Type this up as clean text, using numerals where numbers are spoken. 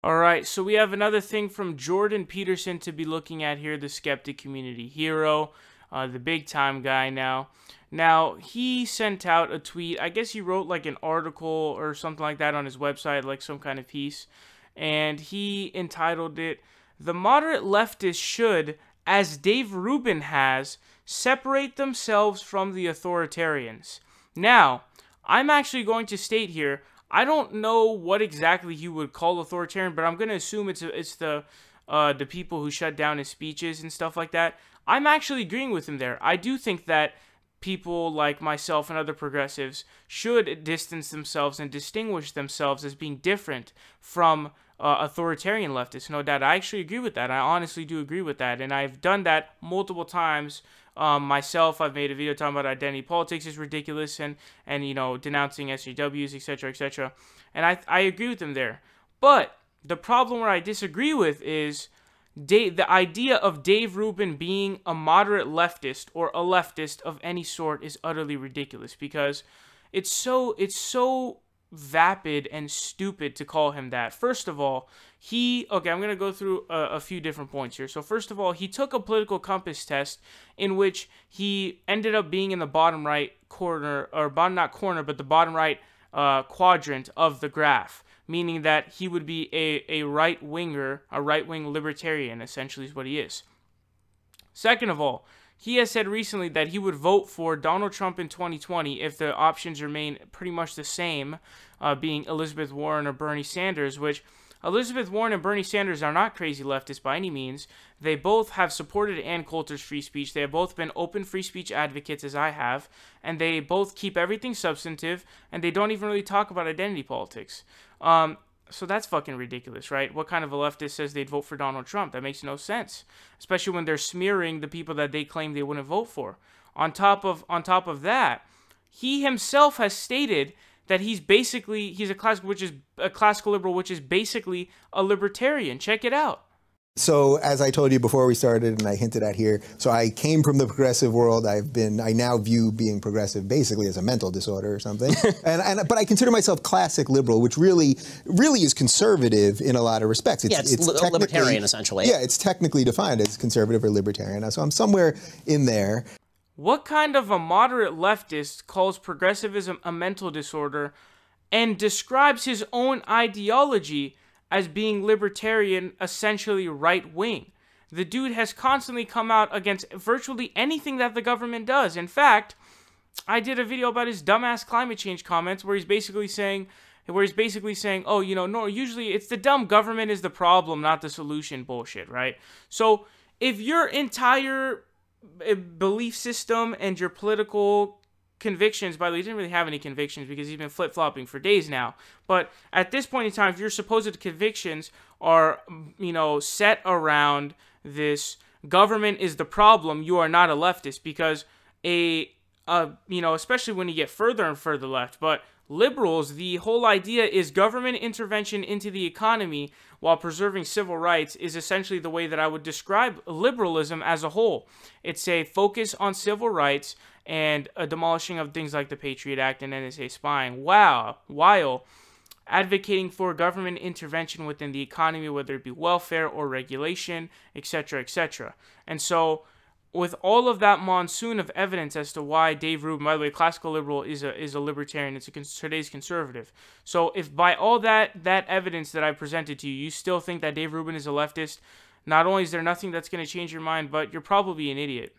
All right, so we have another thing from Jordan Peterson to be looking at here, the skeptic community hero, the big time guy now. Now, he sent out a tweet. I guess he wrote like an article or something like that on his website, like some kind of piece. And he entitled it, "The Moderate Leftists Should, as Dave Rubin has, separate themselves from the authoritarians." Now, I'm actually going to state here, I don't know what exactly you would call authoritarian, but I'm going to assume it's the people who shut down his speeches and stuff like that. I'm actually agreeing with him there. I do think that people like myself and other progressives should distance themselves and distinguish themselves as being different from authoritarian leftists. No doubt. I actually agree with that. I honestly do agree with that. And I've done that multiple times myself. I've made a video talking about identity politics is ridiculous and you know, denouncing SJWs, etc., etc. And I agree with them there. But the problem where I disagree with is the idea of Dave Rubin being a moderate leftist or a leftist of any sort is utterly ridiculous, because it's so vapid and stupid to call him that. First of all, I'm going to go through a few different points here. So first of all, he took a political compass test in which he ended up being in the bottom right corner, or not corner, but the bottom right quadrant of the graph, meaning that he would be a right-winger, a right-wing libertarian, essentially is what he is. Second of all, he has said recently that he would vote for Donald Trump in 2020 if the options remain pretty much the same, being Elizabeth Warren or Bernie Sanders, which Elizabeth Warren and Bernie Sanders are not crazy leftists by any means. They both have supported Ann Coulter's free speech. They have both been open free speech advocates, as I have, and they both keep everything substantive, and they don't even really talk about identity politics. So that's fucking ridiculous, right? What kind of a leftist says they'd vote for Donald Trump? That makes no sense, especially when they're smearing the people that they claim they wouldn't vote for. On top of that, he himself has stated that he's a classical liberal, which is basically a libertarian. Check it out. So as I told you before we started, and I hinted at here, so I came from the progressive world. I now view being progressive basically as a mental disorder or something. But I consider myself classic liberal, which really is conservative in a lot of respects. It's libertarian, essentially. Yeah, it's technically defined as conservative or libertarian. So I'm somewhere in there. What kind of a moderate leftist calls progressivism a mental disorder and describes his own ideology as being libertarian, essentially right-wing? The dude has constantly come out against virtually anything that the government does. In fact, I did a video about his dumbass climate change comments where he's basically saying, oh, you know, no, usually it's the dumb government is the problem, not the solution bullshit, right? So if your entire belief system and your political convictions, by the way, he didn't really have any convictions because he's been flip-flopping for days now, but at this point in time, if your supposed convictions are, you know, set around this government is the problem, you are not a leftist, because you know, especially when you get further and further left, but liberals, the whole idea is government intervention into the economy while preserving civil rights is essentially the way that I would describe liberalism as a whole. It's a focus on civil rights and a demolishing of things like the Patriot Act and NSA spying, while advocating for government intervention within the economy, whether it be welfare or regulation, etc., etc. And so, with all of that monsoon of evidence as to why Dave Rubin, by the way, classical liberal, is a libertarian, it's today's conservative. So if by all that evidence that I presented to you, you still think that Dave Rubin is a leftist, not only is there nothing that's going to change your mind, but you're probably an idiot.